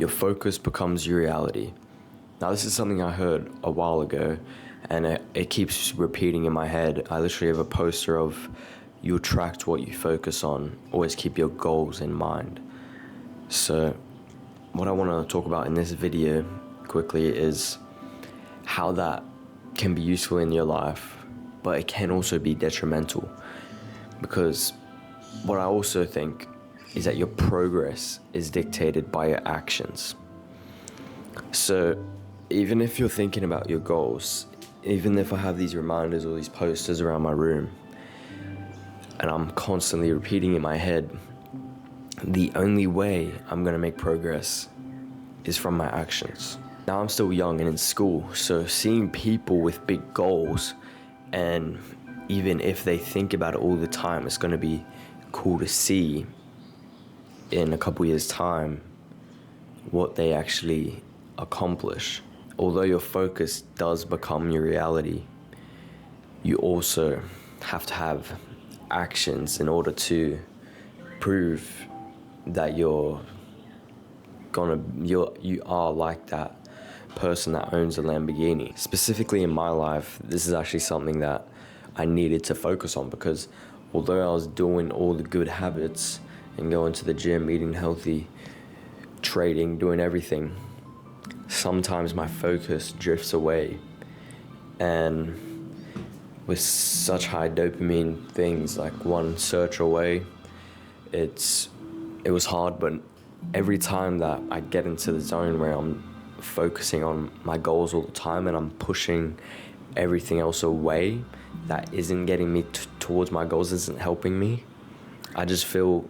your focus becomes your reality. Now, this is something I heard a while ago, and it keeps repeating in my head. I literally have a poster of, you attract what you focus on. Always keep your goals in mind. So what I want to talk about in this video quickly is how that can be useful in your life, but it can also be detrimental. Because what I also think is that your progress is dictated by your actions. So even if you're thinking about your goals, even if I have these reminders or these posters around my room, and I'm constantly repeating in my head, the only way I'm gonna make progress is from my actions. Now I'm still young and in school, so seeing people with big goals, and even if they think about it all the time, it's gonna be cool to see in a couple years' time what they actually accomplish. Although your focus does become your reality, you also have to have actions in order to prove that you are like that person that owns a Lamborghini. Specifically in my life, this is actually something that I needed to focus on, because although I was doing all the good habits and going to the gym, eating healthy, trading, doing everything, sometimes my focus drifts away. And with such high dopamine things, like one search away, it was hard. But every time that I get into the zone where I'm focusing on my goals all the time and I'm pushing everything else away that isn't getting me towards my goals, isn't helping me, I just feel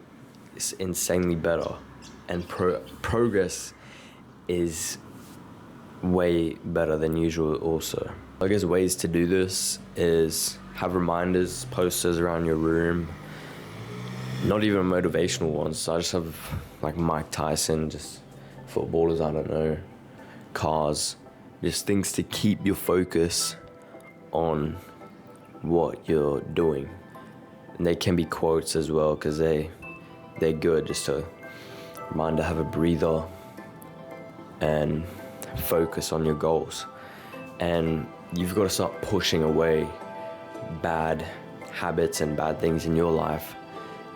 it's insanely better. And progress is way better than usual also. I guess ways to do this is have reminders, posters around your room, not even motivational ones. So I just have like Mike Tyson, just footballers, I don't know, cars, just things to keep your focus on what you're doing. And they can be quotes as well, because they're good, just to remind to have a breather and focus on your goals. And you've got to start pushing away bad habits and bad things in your life.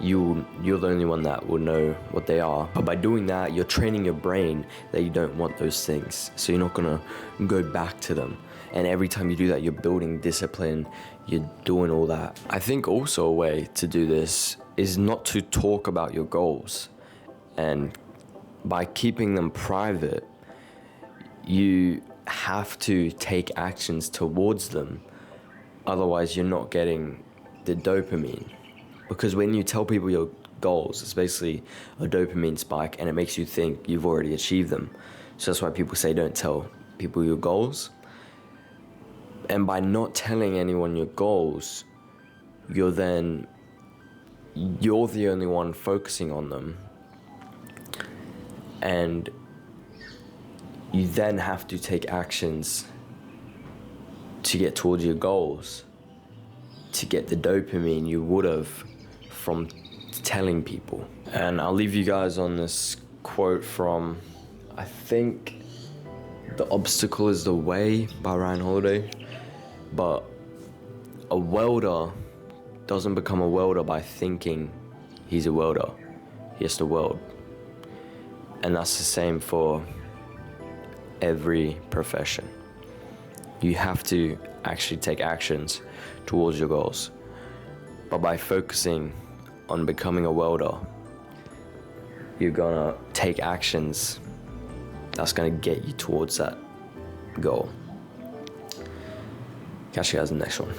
You're the only one that will know what they are. But by doing that, you're training your brain that you don't want those things. So you're not gonna go back to them. And every time you do that, you're building discipline, you're doing all that. I think also a way to do this is not to talk about your goals. And by keeping them private, you have to take actions towards them. Otherwise, you're not getting the dopamine. Because when you tell people your goals, it's basically a dopamine spike, and it makes you think you've already achieved them. So that's why people say don't tell people your goals. And by not telling anyone your goals, you're the only one focusing on them. And you then have to take actions to get towards your goals, to get the dopamine you would have from telling people. And I'll leave you guys on this quote from, I think, The Obstacle is the Way by Ryan Holiday. But a welder doesn't become a welder by thinking he's a welder. He has to weld. And that's the same for every profession. You have to actually take actions towards your goals. But by focusing on becoming a welder, you're gonna take actions that's gonna get you towards that goal. Catch you guys in the next one.